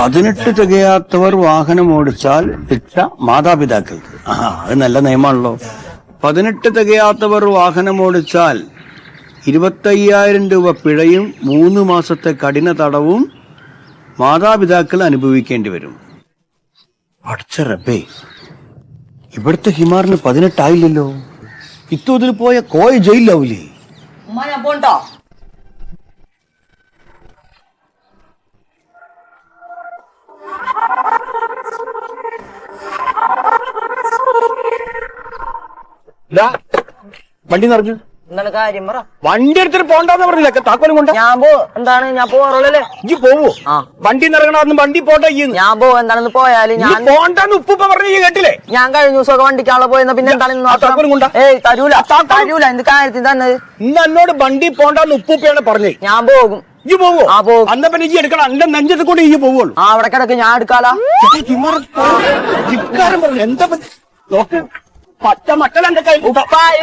18 തികയാത്തവർ വാഹനം ഓടിച്ചാൽ ശിക്ഷ മാതാപിതാക്കൾക്ക്. അത് നല്ല നിയമമാണല്ലോ. 18 തികയാത്തവർ വാഹനം ഓടിച്ചാൽ 25,000 രൂപ പിഴയും 3 മാസത്തെ കഠിന തടവും മാതാപിതാക്കൾ അനുഭവിക്കേണ്ടി വരും. അടച്ച റബ്ബേ, ഇവിടുത്തെ ഹിമാറിന് 18 ആയില്ലല്ലോ. ഇത്തോതിൽ പോയ കോയ ജയിലിലാവൂലേ? വണ്ടി നിറഞ്ഞു. എന്താണ് കാര്യം പറ. വണ്ടി എടുത്തിട്ട് പോണ്ടെന്ന് പറഞ്ഞില്ല, താക്കോലും കൊണ്ട്. ഞാൻ പോവാറുള്ളല്ലേ. ഇജ്ജ് പോവോ? വണ്ടി നിറങ്ങണമെന്ന് വണ്ടി പോട്ടെ. ഞാൻ എന്താണെന്ന് പോയാല് ഞാൻ പോണ്ടെന്ന് ഉപ്പ പറഞ്ഞു കേട്ടില്ലേ? ഞാൻ കഴിഞ്ഞ ദിവസമൊക്കെ വണ്ടിക്കാളെ പോയെന്ന പിന്നെ തരൂല എന്ത് കാര്യത്തിന് തന്നെ. ഇന്ന് എന്നോട് വണ്ടി പോണ്ടെന്ന് ഉപ്പയാണ് പറഞ്ഞേ. ഞാൻ പോകും. ഇജ്ജ് പോവോ? അന്ന പിന്നെ ഇജ്ജ് എടുക്കണം. എന്റെ നെഞ്ചത്ത് കൂടെ ഇജ്ജ് പോവുള്ളൂ. അവിടെ കിടക്ക്, ഞാൻ എടുക്കാലോ. എന്താ നോക്ക്, പച്ച മക്കളെന്റെ കൈ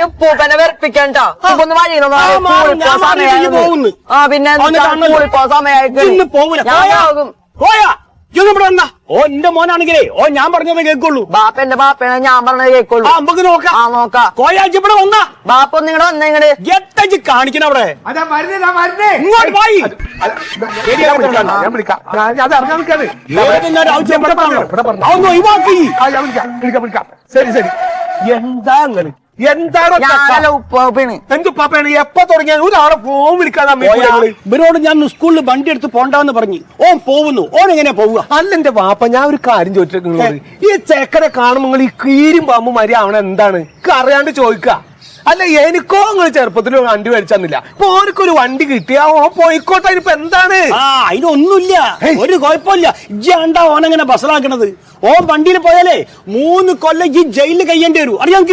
ഉപ്പൂപ്പനെ വെറുപ്പിക്കണ്ട. ഒന്ന് വഴി പിന്നെ സമയമായിട്ട് പോകും. ഓ എന്റെ മോനാണെങ്കിലേ ഞാൻ പറഞ്ഞത് കേൾക്കുള്ളൂ. ബാപ്പന്റെ ബാപ്പയാണ് ഞാൻ പറഞ്ഞത് കേൾക്കുള്ളൂ. നമുക്ക് നോക്കാം. കോയാഴ്ച ഇവിടെ വന്നാ ബാപ്പ നിങ്ങടെ വന്നേ ഇങ്ങട് എട്ടച്ച് കാണിക്കണം. അവിടെ ഇങ്ങോട്ട് പോയി ഒഴിവാക്കി. ശരി ശരി. എന്താ എന്താണോ ഉപ്പാപ്പാണ്? എന്തുപ്പാപ്പാണ്? എപ്പ തുടങ്ങിയ ഒരാളെ ഫോൺ വിളിക്കാതെ ഇവരോട് ഞാൻ സ്കൂളിൽ വണ്ടി എടുത്ത് പോണ്ടെന്ന് പറഞ്ഞു. ഓൻ പോകുന്നു. ഓൻ എങ്ങനെയാ പോവുക? അല്ല എന്റെ വാപ്പ, ഞാൻ ഒരു കാര്യം ചോദിച്ചിട്ട്, ഈ ചെക്കനെ കാണുമ്പോൾ നിങ്ങൾ ഈ കീരും പാമ്പും മരി അവനെ എന്താണ് അറിയാണ്ട് ചോദിക്ക. അല്ല എനിക്കോ നിങ്ങൾ ചെറുപ്പത്തിൽ വണ്ടി മേടിച്ചന്നില്ല. ഇപ്പൊ ഓനക്കൊരു വണ്ടി കിട്ടിയാ ഓൻ പോയിക്കോട്ടെ. ഇനിയിപ്പോ എന്താണ്? അതിനൊന്നുമില്ല, ഒരു കുഴപ്പമില്ല. ഇജ്ജാണ്ടാ ഓനെങ്ങനെ ബസ്സിലാക്കണത്? ഓൻ വണ്ടിയിൽ പോയാലേ 3 കൊല്ലം ഈ ജയിലിൽ കഴിയേണ്ടി വരും. അറിയാം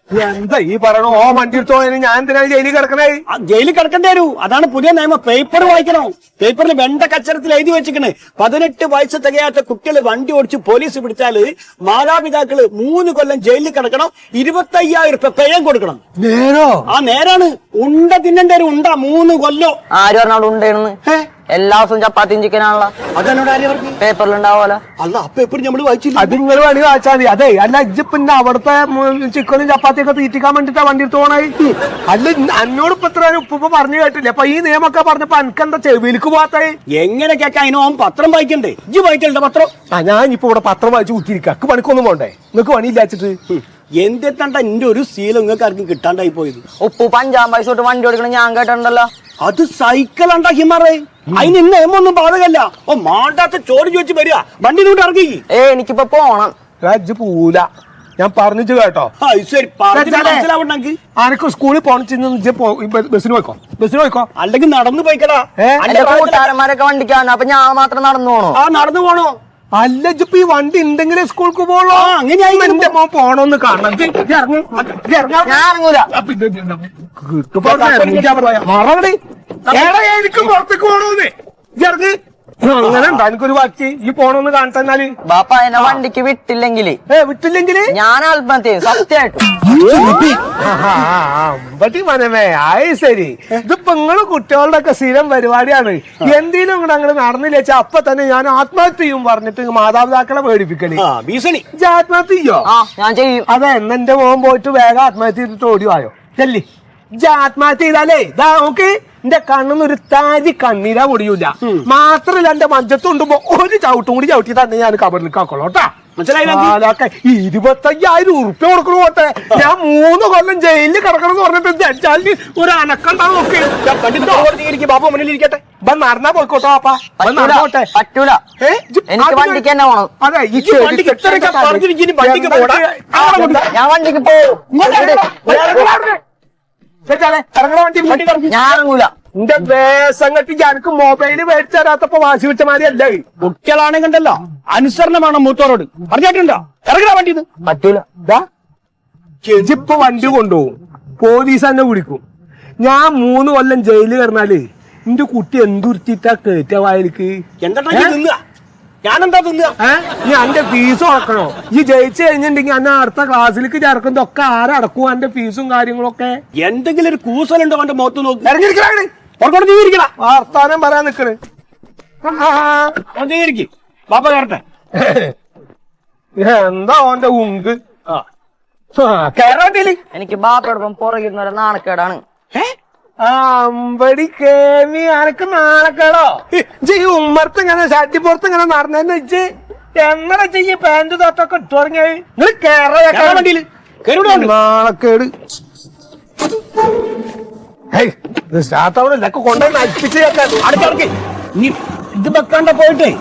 എന്താ ഈ പറയണോ? ഓ വണ്ടി എടുത്തോ, ഞാൻ എന്തിനാണ് ജയിലിൽ കിടക്കണേ? ജയിലിൽ കിടക്കേണ്ടി വരും. അതാണ് പുതിയ നിയമം. പേപ്പർ വായിക്കണം. പേപ്പറിൽ വെണ്ട കച്ചരത്തിൽ എഴുതി വെച്ചിക്കണേ, 18 വയസ്സ് തികയാത്ത കുട്ടികൾ വണ്ടി ഓടിച്ച് പോലീസ് പിടിച്ചാല് മാതാപിതാക്കള് 3 കൊല്ലം ജയിലിൽ കിടക്കണം, 25,000 രൂപ പേയം കൊടുക്കണം. നേരോ? നേരാണ്. ഉണ്ട തിന്നേണ്ടി വരും. ഉണ്ട 3 കൊല്ലോ. ആര് പറഞ്ഞാൽ ഉണ്ടെന്ന്? എല്ലാ ദിവസവും ചപ്പാത്തിയും ചിക്കനാണല്ലോ. അതെന്നോട് ആര് പറഞ്ഞു? പേപ്പറിലുണ്ടാവുമല്ലോ. അല്ല, ആ പേപ്പർ നമ്മള് വായിച്ചില്ല. അത് നിങ്ങൾ വേണമെങ്കിൽ വായിച്ചാൽ മതി. അതെ, അല്ല ഇജ്ജ് പിന്നെ അവിടുത്തെ ചിക്കനും ചപ്പാത്തിയൊക്കെ തീറ്റിക്കാൻ വേണ്ടിട്ടാ വണ്ടി എടുത്ത് പോണേ. അല്ല എന്നോട് ഇപ്പൊ ഇത്ര ഉപ്പ പറഞ്ഞു കേട്ടില്ല. അപ്പൊ ഈ നിയമൊക്കെ പറഞ്ഞപ്പോ എനിക്കെന്താ ചെവിയിലേക്ക് പോകാത്തേ? എങ്ങനെ കേൾക്കാം? അതിനോ പത്രം വായിക്കണ്ടേ? ഇജ്ജ് വായിക്കലുണ്ട് പത്രം? ഞാൻ ഇപ്പൊ ഇവിടെ പത്രം വായിച്ച് കുത്തിയിരിക്കുക. പണിക്കൊന്നും പോണ്ടേ? നിങ്ങൾക്ക് പണിയില്ലാച്ചിട്ട് എന്തെത്താണ്ട എന്റെ ഒരു ശീലം നിങ്ങൾക്ക് ആർക്കും കിട്ടാണ്ടായി പോയത്. ഉപ്പു 5 പൈസ തൊട്ട് വണ്ടി ഓടിക്കണം ഞാൻ കേട്ടിട്ടുണ്ടല്ലോ. അത് സൈക്കിളാണ്ടാ ഹിമാറേ. അതിന് നിയമൊന്നും ബാധകല്ല. മാണ്ടാത്ത ചോദ്യം ചോദിച്ചു വരിക. വണ്ടി കൊണ്ട് ഇറങ്ങി. എനിക്കിപ്പോ പോണം. ഇജ്ജ് പോവൂല, ഞാൻ പറഞ്ഞിട്ട് കേട്ടോ. മനസ്സിലാവണ്ടെങ്കിൽ ആനക്ക് സ്കൂളിൽ പോണിച്ച് ബസ്സിന് പോയിക്കോ. അല്ലെങ്കിൽ നടന്നു പോയിക്കടാ. എന്റെ കൂട്ടുകാരന്മാരൊക്കെ വണ്ടിക്കാണ്. അപ്പൊ ഞാൻ മാത്രം നടന്നു പോണോ? നടന്നു പോണോ? അല്ല ഇപ്പൊ ഈ വണ്ടി ഉണ്ടെങ്കിലേ സ്കൂൾക്ക് പോകണോ? അങ്ങനെ എന്റെ മോൻ പോണോന്ന് കാണണം. ഞാൻ ഇറങ്ങൂല. എനിക്ക് പുറത്തേക്ക് പോണോന്ന് ഇറങ്ങി. അങ്ങനെ ഉണ്ടോ? എനിക്കൊരു വാക്ക് ഈ പോണോന്ന് കാണട്ടെന്നാല്. ബാപ്പ എന്നെ വണ്ടിക്ക് വിട്ടില്ലെങ്കില് ഞാൻ ആത്മഹത്യ ചെയ്യും സത്യമായിട്ടും. മനമേ ആയി ശരി. ഇതിപ്പോ നിങ്ങള് കുട്ടികളുടെ ഒക്കെ സ്ഥിരം പരിപാടിയാണ്. എന്തെങ്കിലും ഇങ്ങോട്ട് അങ്ങനെ നടന്നില്ല വെച്ചാൽ അപ്പൊ തന്നെ ഞാൻ ആത്മഹത്യ ചെയ്യും പറഞ്ഞിട്ട് മാതാപിതാക്കളെ പേടിപ്പിക്കണേ. ആത്മഹത്യ ചെയ്യോ? ഞാൻ ചെയ്യും. അതെ, എന്നെ മോൻ പോയിട്ട് വേഗം ആത്മഹത്യ ചെയ്തിട്ട് ഓടിവായോ ചെല്ലി. ആത്മഹത്യ ചെയ്താലേ ഇതാ നോക്ക്, എന്റെ കണ്ണിന്ന് ഒരു താരി കണ്ണീരാ പൊടിയൂല. മാത്രല്ല എന്റെ മഞ്ചത്തുണ്ടുമ്പോ ഒരു ചവിട്ടും കൂടി ചവിട്ടി തന്നെ ഞാൻ കബറിലേക്ക് ആക്കോളൂട്ടാ. 25,000 ഉറുപ്പ്യ കൊടുക്കണു പോട്ടെ. ഞാൻ 3 കൊല്ലം ജയിലിൽ കിടക്കണം എന്ന് പറഞ്ഞിട്ട് ജഡ്ജാലിന് ഒരു അനക്കണ്ടാവും നോക്കി. ബാബു മുന്നിലിരിക്കട്ടെ. നടന്നാ പോയിക്കോട്ടോ പാപ്പാ. പറ്റൂല, എനിക്ക് വണ്ടിക്ക് തന്നെ പോണം. അതെ, ഞാൻ വണ്ടിക്ക് പോകും. ഞാൻ ഇറങ്ങൂല. എന്റെ വേസങ്ങട്ടി എനിക്ക് മൊബൈല് മേടിച്ചു തരാത്തപ്പോ വാശി വെച്ച മാതിരിയല്ലേ. കുട്ടികളാണെങ്കിണ്ടല്ലോ അനുസരണം വേണം മൂത്തോരോട്. പറഞ്ഞിട്ടുണ്ടോ? ഇറങ്ങാ വണ്ടി. പറ്റൂല. ഇപ്പൊ വണ്ടി കൊണ്ടുപോകും, പോലീസ് തന്നെ കുടിക്കും. ഞാൻ 3 കൊല്ലം ജയിലിൽ കിടന്നാല് എന്റെ കുട്ടി എന്തുരുത്തിട്ടാ കേറ്റ വായലിക്ക്. എന്താ ഞാനെന്താ തിന്നുക? നീ എന്റെ ഫീസ് അടക്കണോ? ഈ ജയിച്ചു കഴിഞ്ഞിട്ടുണ്ടെങ്കിൽ അന്നെ അടുത്ത ക്ലാസ്സിലേക്ക് ചേർക്കുന്നതൊക്കെ ആരടക്കും? എന്റെ ഫീസും കാര്യങ്ങളൊക്കെ. എന്തെങ്കിലും ഒരു കൂസലുണ്ടോ അവന്റെ മുഖത്ത് നോക്കി? ഇറങ്ങിയിരിക്കണം. വർത്താനം പറയാൻ നിക്കണ്. ബാപ്പ കയറട്ടെ. എന്താ ഓന്റെ ഉങ്ക് കേറാണ്ടില് എനിക്ക് ബാപ്പയോടൊപ്പം പുറകിരുന്ന നാണക്കേടാണ്. അമ്പടി കേമി അനക്ക് നാണക്കേടോ ഈ ഉമ്മർത്ത് ഇങ്ങനെ ഷട്ടിപ്പുറത്ത് ഇങ്ങനെ നടന്നെന്ന് വെച്ച് എങ്ങനെ ചെയ്യ പാന്റ് തൊട്ടൊക്കെ ഇട്ടു തുടങ്ങിയത് നിങ്ങൾ കേറാ വണ്ടിയില് കയറി. നാണക്കേട് സ്റ്റാർട്ടാവണില്ല കൊണ്ടുപോയി നശിപ്പിച്ച് അടുത്തടക്ക് ഇനി ഇത് വെക്കാണ്ട പോയിട്ടേ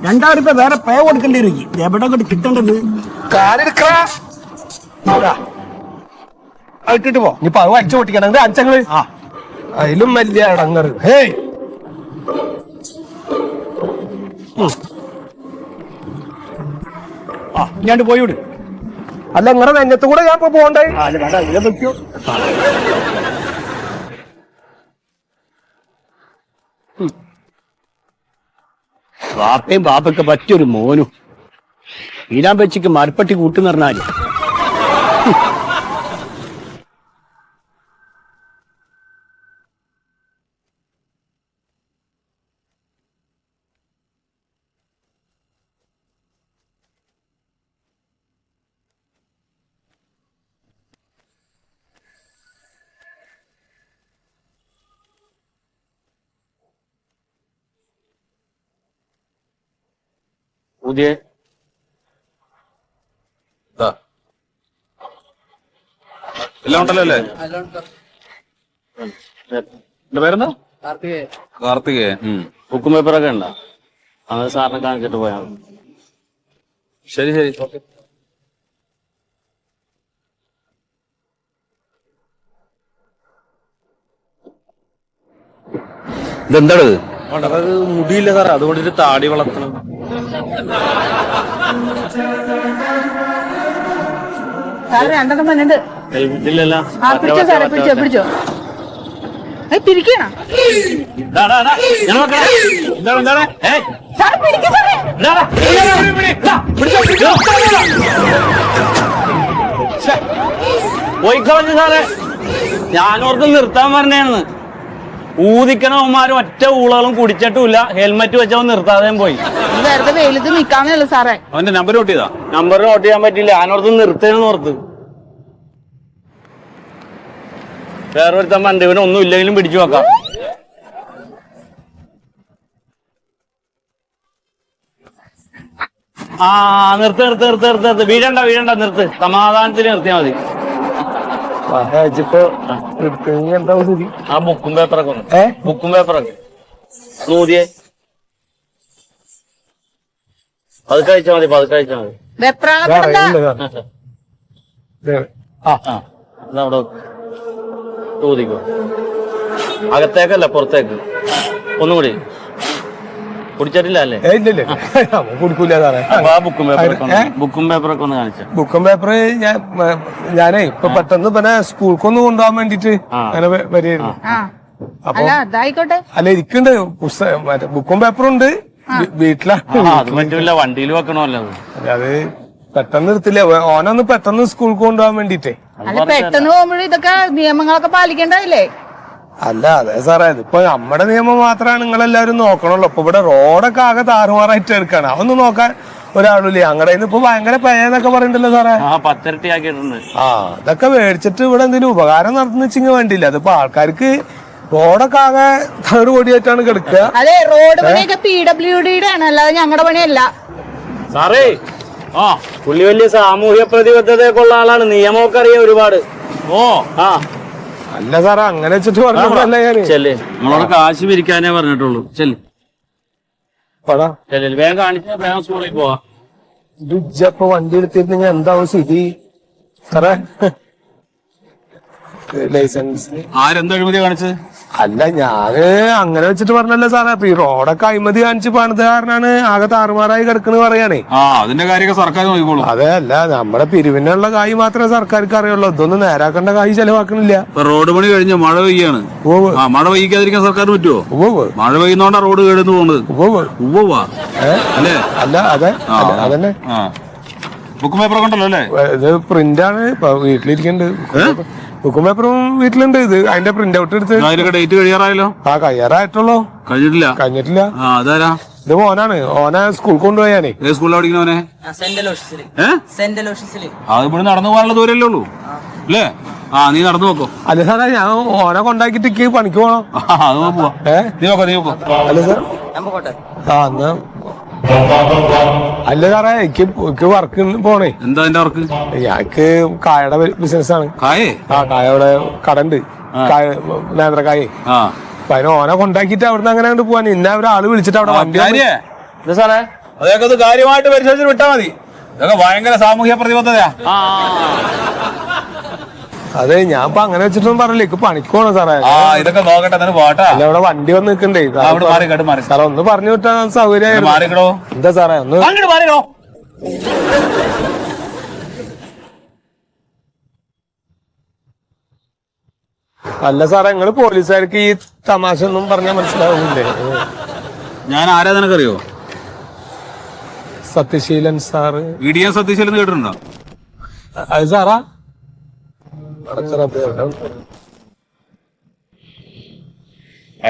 2000 രൂപ വേറെ പേ കൊടുക്കേണ്ടി വരും. എവിടെ കൊണ്ട് കിട്ടേണ്ടത്? കാലെടുക്കാ ഇട്ടിട്ട് പോ ഇനിയിപ്പൊ അത് വലിച്ചു പൊട്ടിക്കണം അഞ്ചങ്ങള് അതിലും വലിയ ഇടങ്ങറ്. ഹേയ് ഞാൻ പോയി വിട്. അല്ല നിങ്ങളുടെ നെഞ്ഞത്ത് കൂടെ ഞാൻ ഇപ്പൊ പോണ്ടേ? വെക്കോ. ബാപ്പയും ബാപ്പയ്ക്ക് പറ്റിയൊരു മോനും ഈരാമ്പച്ചിക്ക് മരപ്പട്ടി കൂട്ടുന്ന പറഞ്ഞാല് പുതിയ എല്ലാം ഉണ്ടല്ലോ അല്ലേ? എന്റെ പേരെന്താ? കാർത്തികേയൻ. ബുക്കും പേപ്പറൊക്കെ ഉണ്ടോ? അത് സാറിനെ കാണിച്ചിട്ട് പോയാൽ മതി. ശരി ശരി ഓക്കെ. ഇതെന്താണ്? അത് മുടിയില്ല സാറേ, അതുകൊണ്ടൊരു താടി വളർത്തണം. രണ്ടെണ്ണം വന്നിട്ട് ഇല്ലല്ലോ. പിടിച്ചോ സാറേ, പിടിച്ചോ പിടിച്ചോ. പിരിക്കണ സാറ് പിടിക്കും സാറേ. പോയിക്കളഞ്ഞു സാറേ, ഞാനോർത്ത് നിർത്താൻ പറഞ്ഞാണെന്ന്. ഊതിക്കണവന്മാരും ഒറ്റ ഊളകളും കുടിച്ചിട്ടുമില്ല, ഹെൽമെറ്റ് വെച്ചവൻ നിർത്താതെയും പോയി. വെറുതെ വെയിലത്ത് നിക്കാന്നേ ഉള്ളു സാറേ. അവന്റെ നമ്പർ നോട്ട് ചെയ്താ? നമ്പർ നോട്ട് ചെയ്യാൻ പറ്റില്ല, ഞാനോർത്ത് നിർത്തേന്ന് ഓർത്ത്. വേറൊരുത്തൻ വണ്ടി ഇവന് ഒന്നും ഇല്ലെങ്കിലും പിടിച്ചു വെക്കാം. നിർത്ത് നിർത്ത് നിർത്ത് നിർത്ത് നിർത്ത്. വീഴണ്ട വീഴണ്ട, നിർത്ത്. സമാധാനത്തിൽ നിർത്തിയാ മതി. ആ ബുക്കും പേപ്പറൊക്കെ ഒന്ന്, ബുക്കും പേപ്പറൊക്കെ നൂതിയെ അത് കഴിച്ചാ മതി, അത് കഴിച്ചാ മതി. വെപ്രാളപ്പെടണ്ട. അതവിടെ ഊതിക്കോ. അകത്തേക്കല്ല പുറത്തേക്ക്. ഒന്നും കൂടി കുടിച്ചിട്ടില്ല അല്ലേ? കുടിക്കൂല സാറേ. അപ്പൊ ആ ബുക്കും പേപ്പറൊക്കെ ഒന്ന് കാണിച്ച. ബുക്കും പേപ്പർ ഞാനേ ഇപ്പൊ പെട്ടെന്ന് പിന്നെ സ്കൂൾക്കൊന്ന് കൊണ്ടുപോകാൻ വേണ്ടിട്ട് അങ്ങനെ വരികയായിരുന്നു. അപ്പൊ അതായിക്കോട്ടെ. അല്ല ഇരിക്കുന്നുണ്ട് പുസ്തകം, മറ്റേ ബുക്കും പേപ്പറും ഉണ്ട് വീട്ടിലാണ്. അത് പറ്റൂല, വണ്ടിയിൽ വെക്കണമല്ലോ. അത് പെട്ടെന്ന് എടുത്തില്ല, ഓനൊന്ന് പെട്ടെന്ന് സ്കൂൾക്ക് കൊണ്ടുപോകാൻ വേണ്ടിട്ടേ. അല്ല പെട്ടെന്ന് പോകുമ്പോഴും ഇതൊക്കെ നിയമങ്ങളൊക്കെ പാലിക്കേണ്ടതല്ലേ? അല്ല അതെ സാറേ, ഇതിപ്പോ നമ്മുടെ നിയമം മാത്രമാണ് നിങ്ങളെല്ലാവരും നോക്കണല്ലോ. ഇപ്പൊ ഇവിടെ റോഡൊക്കെ ആകെ താറുമാറായിട്ട് എടുക്കാണ്, അതൊന്നും നോക്കാൻ ഒരാളില്ലേ. ഞങ്ങളുടെ ഇപ്പൊ ഭയങ്കര പേന്നൊക്കെ പറയണ്ടല്ലോ സാറേ. 10 ഇരട്ടി ആക്കിയിട്ടുണ്ട്. അതൊക്കെ മേടിച്ചിട്ട് ഇവിടെ എന്തെങ്കിലും ഉപകാരം നടത്തുന്ന വെച്ചെങ്കിൽ വേണ്ടിയില്ല. അതിപ്പോ ആൾക്കാർക്ക് റോഡൊക്കെ ആകെ തേട് പൊടിയായിട്ടാണ് കിടക്കുക. അതെ, റോഡ് പണിയൊക്കെ PWDയുടെ ആണ്, അല്ലാതെ ഞങ്ങളുടെ പണിയല്ല സാറേ. പുള്ളി വലിയ സാമൂഹ്യ പ്രതിബദ്ധതയൊക്കെ ഉള്ള ആളാണ്, നിയമമൊക്കെ അറിയാം ഒരുപാട്. അല്ല സാറേ, അങ്ങനെ വെച്ചിട്ട് പറഞ്ഞല്ല ഞാന്. ചെല്ലേ, നമ്മളോട് കാശ് പിരിക്കാനേ പറഞ്ഞിട്ടുള്ളൂ. ചെല്ല് ചെല്ല്, വേഗം കാണിച്ചാ വേഗം സ്കൂളിൽ പോവാ. ഇപ്പൊ വണ്ടി എടുത്തിരുന്നെങ്കിൽ എന്താവും സ്ഥിതി സാറേ? ലൈസൻസ് ആരെന്ത് അഴിമതി കാണിച്ചത്? അല്ല ഞാന് അങ്ങനെ വെച്ചിട്ട് പറഞ്ഞല്ലേ സാറേ. അപ്പൊ ഈ റോഡൊക്കെ അഴിമതി കാണിച്ച് പണിത് കാരണമാണ് ആകെ താറുമാറായി കിടക്കുന്നത് പറയാനേ. അതിന്റെ കാര്യമൊക്കെ സർക്കാർ നോക്കിക്കോളൂ. അതെ, അല്ല നമ്മുടെ പിരിവിനുള്ള കായ് മാത്രമേ സർക്കാർക്ക് അറിയുള്ളൂ. ഇതൊന്നും നേരാക്കേണ്ട കായ് ചെലവാക്കണില്ല. റോഡ് പണി കഴിഞ്ഞ് മഴ പെയ്യാണ്. മഴ പെയ്യിക്കാതിരിക്കാൻ സർക്കാർ പറ്റുമോ? മഴ പെയ്യുന്നോണ്ടാ റോഡ് കേടുന്നു പോകുന്നത്. അല്ലേ? അല്ല അതെ അതന്നെ. ബുക്കും പേപ്പറൊക്കെ ഉണ്ടല്ലോ അല്ലേ? ഇത് പ്രിന്റാണ് വീട്ടിലിരിക്കുന്നുണ്ട്. ബുക്കും പേപ്പറും വീട്ടിലുണ്ട്. ഇത് അതിന്റെ പ്രിന്റ് ഔട്ട് എടുത്ത് ഡേറ്റ് കഴിയാറായല്ലോ. കഴിയാറായിട്ടുള്ളൂ. കഴിഞ്ഞിട്ടില്ല. അതാരാ? ഇത് മോനാണ്, ഓനെ സ്കൂൾ കൊണ്ടുപോയാനേ. ഏത് സ്കൂളിൽ പഠിക്കണവനെ? അത് ഇവിടെ നടന്നു പോകാനുള്ള ദൂരല്ലേ ഉള്ളൂ അല്ലേ? ആ നീ നടന്നു നോക്കോ. അല്ല സാറേ, ഞാൻ ഓനെ കൊണ്ടാക്കിട്ട് എനിക്ക് പണിക്ക് പോണം. അത് പോവാ. നീ നോക്കോ. അല്ല സാർ, ആ എന്നാ അല്ല സാറേ, എനിക്ക് വർക്ക് പോണേ. എന്താ എന്റെ വർക്ക്? ഞങ്ങക്ക് കായയുടെ ബിസിനസ് ആണ്. കായേ? ആ കായയുടെ കടണ്ട്, നേന്ത്രക്കായേ. ആ അപ്പൊ അതിന് ഓനെ കൊണ്ടാക്കിട്ട് അവിടുന്ന് അങ്ങനെ അങ്ങോട്ട് പോവാൻ. ഇന്ന ഒരാള് വിളിച്ചിട്ട് അവിടെ വണ്ടി സാറേ അതൊക്കെ ഒന്ന് കാര്യമായിട്ട് പരിശോധിച്ച് വിട്ടാ മതി. ഇതൊക്കെ ഭയങ്കര സാമൂഹ്യ പ്രതിബദ്ധതയാ. അതെ, ഞാൻ ഇപ്പൊ അങ്ങനെ വെച്ചിട്ടൊന്നും പറഞ്ഞില്ല, എനിക്ക് പണിക്ക് പോണം സാറേ. ആ ഇതൊക്കെ നോക്കട്ടെ, എന്നിട്ട് പോട്ടാ. അല്ല, അവിടെ വണ്ടി വന്ന് നിൽക്കണ്ടേ മാറി സാറേ, ഒന്ന് പറഞ്ഞു വിട്ടാ സൗകര്യം. മാറിക്കടോ. എന്താ സാറേ ഒന്ന് അങ്ങോട്ട് മാറിക്കടോ. അല്ല സാറേ, നിങ്ങള് പോലീസുകാർക്ക് ഈ തമാശ ഒന്നും പറഞ്ഞാൽ മനസ്സിലാവുന്നില്ലേ? ഞാൻ ആരാ നിനക്കറിയോ? സത്യശീലൻ സാറ്. ഇടിയാൻ സത്യശീലൻ കേട്ടിട്ടുണ്ടോ? അത് സാറാ?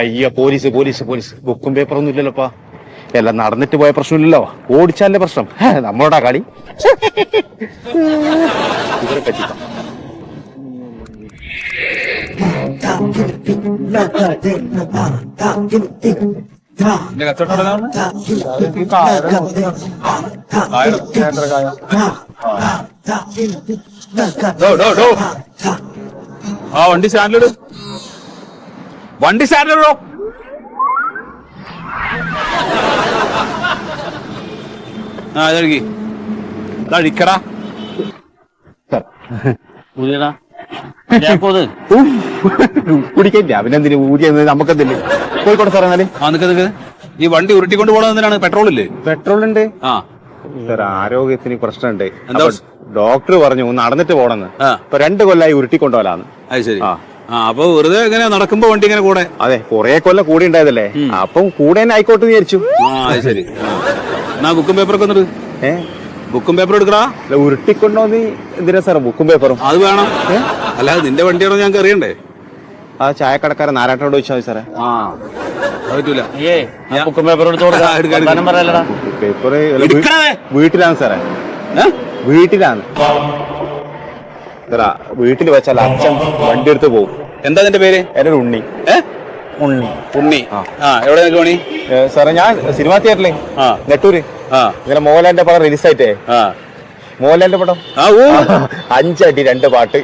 അയ്യ പോലീസ് പോലീസ് പോലീസ് ബുക്കും പേപ്പറൊന്നും ഇല്ലല്ലോപ്പാ. എല്ലാം നടന്നിട്ട് പോയ പ്രശ്നമില്ലല്ലോ, ഓടിച്ചാലേ പ്രശ്നം. നമ്മളോടാ കളി. ഇവരെ പറ്റിക്കാം. എന്റെ കച്ചവടം ആ വണ്ടി സ്റ്റാൻഡിലിട്. വണ്ടി സ്റ്റാൻഡിലിടോ. ആ ഇതഴുകി അഴിക്കടാ. കുടിക്കില്ല അവനെന്തിന് ഊരിയെന്ന് നമുക്കെന്തില്ല. പോയിക്കോട്ടെ സാറേ. എന്നാല് ആ നിക്ക് ഈ വണ്ടി ഉരുട്ടിക്കൊണ്ട് പോകണത് എന്തിനാണ്? പെട്രോൾ ഇല്ലേ? പെട്രോൾ ഉണ്ട്. ആ സാർ, ആരോഗ്യത്തിന് പ്രശ്നമുണ്ട്. എന്താ? ഡോക്ടർ പറഞ്ഞു നടന്നിട്ട് പോണെന്ന്. ഇപ്പൊ 2 കൊല്ലായി ഉരുട്ടിക്കൊണ്ടുപോലാന്ന്. അത് ശരി. ആ അപ്പൊ വെറുതെ എങ്ങനെ നടക്കുമ്പോ വണ്ടി ഇങ്ങനെ കൂടെ? അതെ, കൊറേ കൊല്ലം കൂടി ഉണ്ടായതല്ലേ, അപ്പം കൂടെ തന്നെ ആയിക്കോട്ടെ വിചാരിച്ചു. ആ അത് ശരി. എന്നാ ബുക്കും പേപ്പറൊക്കെ വന്നിട്ട്. ബുക്കും പേപ്പർ എടുക്കടാ. ഉരുട്ടിക്കൊണ്ടോന്ന് എന്തിനാ സാർ ബുക്കും പേപ്പറും? അത് വേണം. അല്ലാതെ നിന്റെ വണ്ടിയാണോ ഞങ്ങൾക്ക് അറിയണ്ടേ? ആ ചായക്കടക്കാരൻ നാരായണനോട് ചോദിച്ചാൽ മതി സാറേ. ആ പറ്റൂല. ബുക്കും പേപ്പർ എടുത്ത് പറയലടാ. പേപ്പർ വീട്ടിലാണ് സാറേ. വീട്ടിലാണ് സാറാ. വീട്ടിൽ വെച്ചാൽ അച്ഛൻ വണ്ടി എടുത്ത് പോകും. എന്താ നിന്റെ പേര്? എന്റെ ഉണ്ണി. ഉണ്ണി. ആ എവിടെ നിൽക്ക് പണി? സാറേ ഞാൻ സിനിമാ തിയേറ്ററിലെ നെട്ടൂര് ഇങ്ങനെ മോഹൻലാലിന്റെ പടം റിലീസായിട്ടേ. മോഹൻലാലിന്റെ പടം 5 അടി 2 പാട്ട്.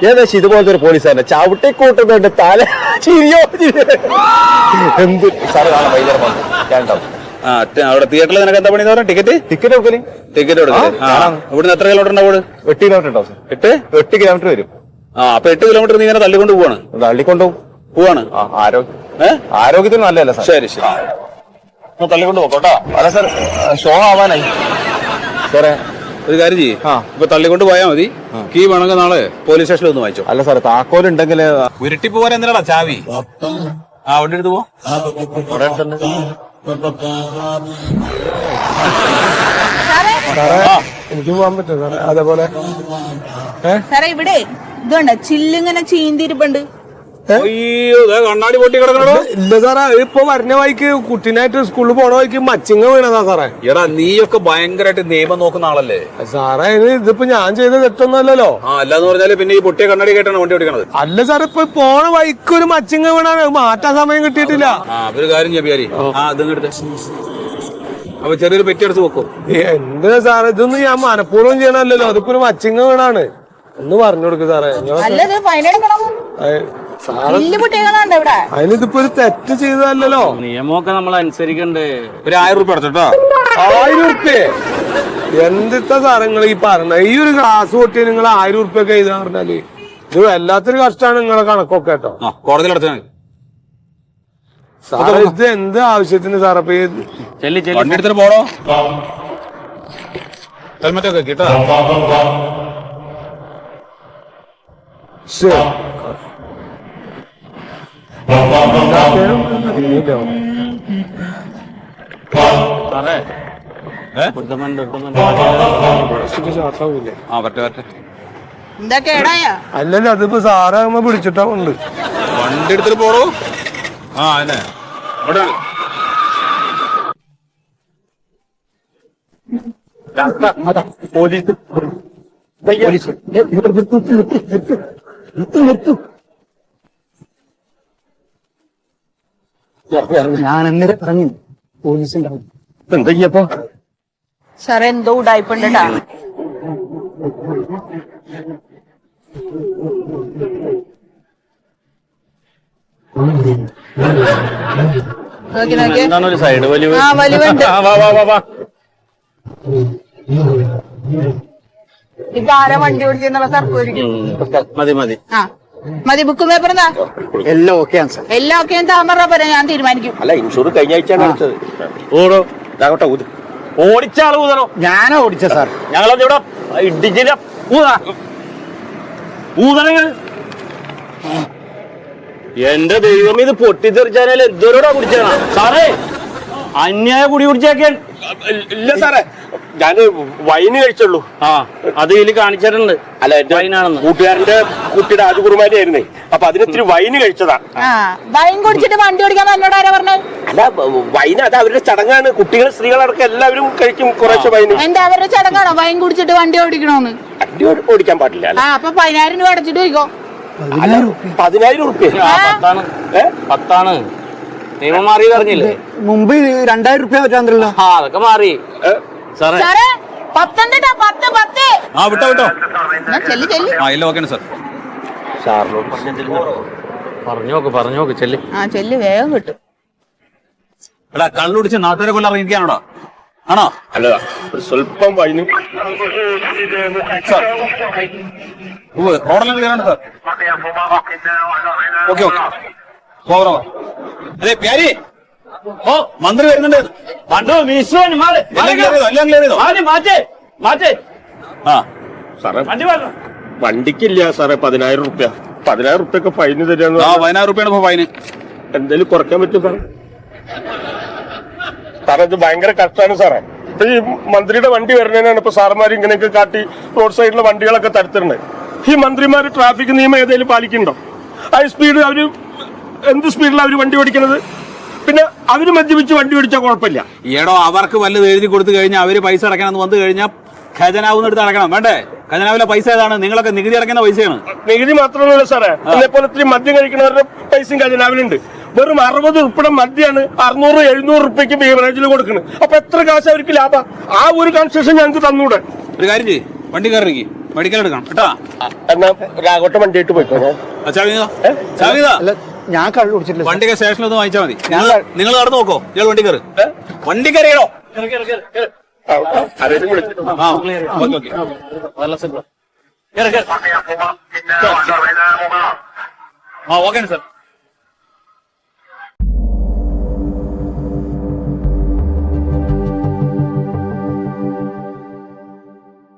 ഏകദേശം ഇതുപോലത്തെ ഒരു പോലീസുകാരനെ ചവിട്ടിക്കൂട്ടുന്നുണ്ട്. തല ചിരിയോ എന്ത് സാറ് കാണാൻ വൈകുന്നേരം ഞാനുണ്ടാവും. അവിടെ തിയേറ്ററിൽ നിനക്ക് എന്താ പണി? ടിക്കറ്റ് കൊടുക്കല്. ടിക്കറ്റ് കൊടുക്കല്. ഇവിടുന്ന് എത്ര കിലോമീറ്റർ ഉണ്ടാവും? 8 കിലോമീറ്റർ ഉണ്ടാവും സാർ. 8 കിലോമീറ്റർ വരും. ആ അപ്പൊ 8 കിലോമീറ്റർ നീ ഇങ്ങനെ തള്ളിക്കൊണ്ട് പോവാണ്? തള്ളിക്കൊണ്ടുപോകും. പോവാണ്. ആരോഗ്യത്തിന് നല്ലതല്ല സാർ. ശരി ശരി, തള്ളിക്കൊണ്ട് പോക്കോട്ടോ. അല്ല സാർ, ഷോ ആവാനായി സാറേ. ഒരു കാര്യം ചെയ്യ്, ഇപ്പൊ തള്ളിക്കൊണ്ട് പോയാൽ മതി. കീ വേണമെങ്കിൽ നാളെ പോലീസ് സ്റ്റേഷനിൽ ഒന്ന് വായിച്ചോ. അല്ല സാർ, താക്കോലുണ്ടെങ്കിൽ ഉരുട്ടി പോവാൻ എന്തിനാടാ ചാവി? ആ വണ്ടി എടുത്ത് പോ. എനിക്ക് പോകാൻ പറ്റും സാറേ. അതേപോലെ സാറേ ഇവിടെ ഇതുണ്ട്, ചില്ലിങ്ങനെ ചീന്തിരിപ്പുണ്ട്. അയ്യോ കണ്ണാടി പൊട്ടി കിടക്കണോ? ഇല്ല സാറേ, ഇപ്പൊ വരുന്ന വഴിക്ക് കുട്ടീനായിട്ട് സ്കൂളിൽ പോണ വഴിക്ക് മച്ചിങ്ങ വീണതാ സാറേ. എടാ നീയൊക്കെ ഭയങ്കരമായിട്ട് നിയമം നോക്കുന്ന ആളല്ലേ സാറേ. ഇതിപ്പോ ഞാൻ ചെയ്ത തെറ്റൊന്നുമല്ലല്ലോ. ആ അല്ലാന്ന് പറഞ്ഞാല് പിന്നെ ഈ പൊട്ടിയ കണ്ണാടി കേട്ടാണ് വണ്ടി ഓടിക്കണത്. അല്ല സാറേ, ഇപ്പൊ പോണ വഴിക്ക് ഒരു മച്ചിങ്ങ വീണാണ്, മാറ്റാൻ സമയം കിട്ടിയിട്ടില്ല. ആ ഒരു കാര്യം ചെയ്യാരി. ആ അതും എടുത്ത് അപ്പൊ ചെറിയൊരു പെറ്റി എടുത്ത് വെക്കും. എന്തിനാ സാറേ, ഇതൊന്നും ഞാൻ മനഃപൂർവ്വം ചെയ്യണല്ലോ. അതിപ്പോ ഒരു മച്ചിങ്ങ വീണാണ്. ഒന്ന് പറഞ്ഞു കൊടുക്ക് സാറേ. അല്ലത് ഫൈനെടുക്കണം. അതിനിതിപ്പോ ഒരു തെറ്റ് ചെയ്തതല്ലോ. നിയമമൊക്കെ നമ്മൾ അനുസരിക്കണ്ടേ. ഒരു 1000 രൂപ അടച്ചോട്ടോ. 1000 റുപ്യ? എന്തിട്ടാ സാറേ നിങ്ങൾ ഈ പറഞ്ഞ? ഈ ഒരു ഗ്ലാസ് പൊട്ടിയ നിങ്ങൾ 1000 റുപ്യ ഒക്കെ ചെയ്താ പറഞ്ഞാല് ഇത് വല്ലാത്തൊരു കഷ്ടമാണ് നിങ്ങളെ കണക്കൊക്കെ കേട്ടോ. കോടതിയിൽ അടച്ചാൽ മതി സാറേ. ഇത് എന്ത് ആവശ്യത്തിന് സാറേ? വണ്ടി എടുത്തിട്ട് പോടോ. ഹെൽമെറ്റ് ഒക്കെ കേട്ടോ. എന്താ കേടായ? അല്ലല്ലോ, അതിപ്പോ സാറാകുമ്പോ പിടിച്ചിട്ടാ ഉണ്ട്. വണ്ടി എടുത്തിട്ട് പോടോ. ആ അല്ലേ പോലീസ് ഞാൻ എന്നേരം പറഞ്ഞു പോലീസ് ഉണ്ടാവും. എന്താ ചെയ്യപ്പോ? സാറേ എന്തോ ഉടായിപ്പുണ്ടാ. നോക്കി നോക്കി. എന്താണ് ഒരു സൈഡ് വലിവ്? ആ വലിവുണ്ട്. ഇപ്പൊ ആരാ വണ്ടി ഓടിച്ചെന്നുള്ള തർക്കമായിരിക്കും. മതി മതി. ആ മതി. ബുക്കും പേപ്പർ എന്താ? എല്ലാം ഓക്കെയാണ് സാർ. എല്ലാം ഒക്കെ താൻ പറഞ്ഞ പോലെ ഞാൻ തീരുമാനിക്കും. അല്ല ഇൻഷൂർ കഴിഞ്ഞ ആഴ്ചയാണ് അടിച്ചത്. ഓടോ ഇതാകട്ടെ ഊത്. ഓടിച്ച ആള് ഊതറോ? ഞാനാ ഓടിച്ച സാർ. ഞങ്ങളൊക്കെ ഇവിടെ ഇടിച്ചില്ല. ഊതണങ്ങൾ എന്റെ ദൈവം, ഇത് പൊട്ടിത്തെറിച്ചാൽ എന്തോരോടാ കുടിച്ചാണ് സാറേ? അന്യായ കുടി കുടിച്ചേക്കെ. ഇല്ല സാറേ, ഞാൻ വൈന് കഴിച്ചുള്ളൂ. ആ അത് ഇതിൽ കാണിച്ചിട്ടുണ്ട്. അല്ല എന്റെ വൈനാണെന്ന്. കൂട്ടുകാരന്റെ കുട്ടിയുടെ ആദ്യ ആയിരുന്നേ, അപ്പൊ അതിനിത്തിരി വൈന് കഴിച്ചതാ. ആ വൈൻ കുടിച്ചിട്ട് വണ്ടി ഓടിക്കാൻ എന്നോട് ആരാ പറഞ്ഞത്? അല്ല വൈന് അത് അവരുടെ ചടങ്ങാണ്. കുട്ടികൾ സ്ത്രീകളടക്കം എല്ലാവരും കഴിക്കും കുറേശ്ശെ വൈന്. എന്താ അവരുടെ ചടങ്ങാണോ വൈൻ കുടിച്ചിട്ട് വണ്ടി ഓടിക്കണോന്ന്? വണ്ടി ഓടിക്കാൻ പാടില്ല. ആ അപ്പൊ 10,000 രൂപ അടച്ചിട്ട് പോയിക്കോ. 10,000 ഉറുപ്പ്യ. ആ, 10 നിയമം മാറി പറഞ്ഞില്ലേ? മുമ്പ് 2,000 റുപ്യ പറ്റാന്തല്ലോ. ആ അതൊക്കെ മാറി സാറേ. സാറേ 10 ഉണ്ട് ട്ടോ, 10. ആ വിട്ടോ വിട്ടോ. ചെല്ലി ചെല്ലി. ആ എല്ലാം ഓക്കെയാണ് സാർ. സാറിനോട് പറഞ്ഞു നോക്ക് ചെല്ലി. ആ ചെല്ലി വേഗം കിട്ടും. എടാ കള്ളുടിച്ച് നാട്ടുകാരെ കൊല്ലാൻ ഇറങ്ങിയിരിക്കാനോടാ? ആണോ? അല്ല ഒരു സ്വല്പം വൈന്. റോഡെല്ലാം ക്ലിയറാണ് സാർ. Okay okay. അതെ പ്യാരി, ഓ മന്ത്രി വരുന്നുണ്ട്. പണ്ടോ വിശ്വൻ മാറി എല്ലാം ക്ലിയർ ചെയ്തോ? എല്ലാം ക്ലിയർ ചെയ്തോ? മാറ്റേ ആ സാറേ വണ്ടി മാറണം. വണ്ടിക്കില്ല സാറേ 10,000 ഉറുപ്പ്യ. 10,000 ഉറുപ്പ്യൊക്കെ ഫൈന് തരാന്ന്. ആ 10,000 റുപ്യാണ് ഇപ്പൊ ഫൈന്. എന്തേലും കുറയ്ക്കാൻ പറ്റും സാറേ? സാറേ ഇത് ഭയങ്കര കഷ്ടമാണ് സാറേ. ഇപ്പൊ ഈ മന്ത്രിയുടെ വണ്ടി വരുന്നതിനാണ് ഇപ്പൊ സാറന്മാർ ഇങ്ങനെയൊക്കെ കാട്ടി റോഡ് സൈഡിലെ വണ്ടികളൊക്കെ തടുത്തിട്ടുണ്ട്. ഈ മന്ത്രിമാര് ട്രാഫിക് നിയമം ഏതെങ്കിലും പാലിക്കുന്നുണ്ടോ? ഹൈ സ്പീഡ് അവര് എന്ത് സ്പീഡിലാണ് അവര് വണ്ടി ഓടിക്കുന്നത്? പിന്നെ അവര് മദ്യപിച്ച് വണ്ടി ഓടിച്ചാൽ കുഴപ്പമില്ല. ഈടോ അവർക്ക് വല്ലത് എഴുതി കൊടുത്തു കഴിഞ്ഞാൽ അവര് പൈസ അടയ്ക്കണം വന്നു കഴിഞ്ഞാൽ ഖജനാവുന്ന എടുത്ത് അടക്കണം വേണ്ടേ? ഖജനാവിലെ പൈസ ഏതാണ്? നിങ്ങളൊക്കെ നികുതി അടയ്ക്കുന്ന പൈസയാണ്. നികുതി മാത്രമല്ല സാറേ, അതേപോലെ ഇത്തിരി മദ്യം കഴിക്കുന്നവരുടെ പൈസയും ഖജനാവിലുണ്ട്. വെറും 60 ഉൾപ്പെടെ മദ്യമാണ് 600-700 റുപ്യക്ക് ബീവറേജിൽ കൊടുക്കുന്നത്. അപ്പൊ എത്ര കാശ് അവർക്ക് ലാഭം? ആ ഒരു കൺസെഷൻ ഞങ്ങൾക്ക് തന്നൂടെ? ഒരു കാര്യം ചെയ്യ്, വണ്ടി കയറിക്ക്, മെഡിക്കൽ എടുക്കണം കേട്ടാ. എന്നാ രാഘവട്ട വണ്ടിയായിട്ട് പോയിക്കോ. ഞാൻ കള്ളു കുടിച്ചിട്ടില്ല. വണ്ടിക്ക് സ്റ്റേഷനിൽ ഒന്ന് വാങ്ങിച്ചാൽ മതി. നിങ്ങൾ നടന്നു നോക്കോ, ഇയാൾ വണ്ടി കയറി. വണ്ടി കയറിയോ? ആരെയും വിളിച്ചു. ആ ഓക്കെ ഓക്കെ. ആ ഓക്കെ സാർ.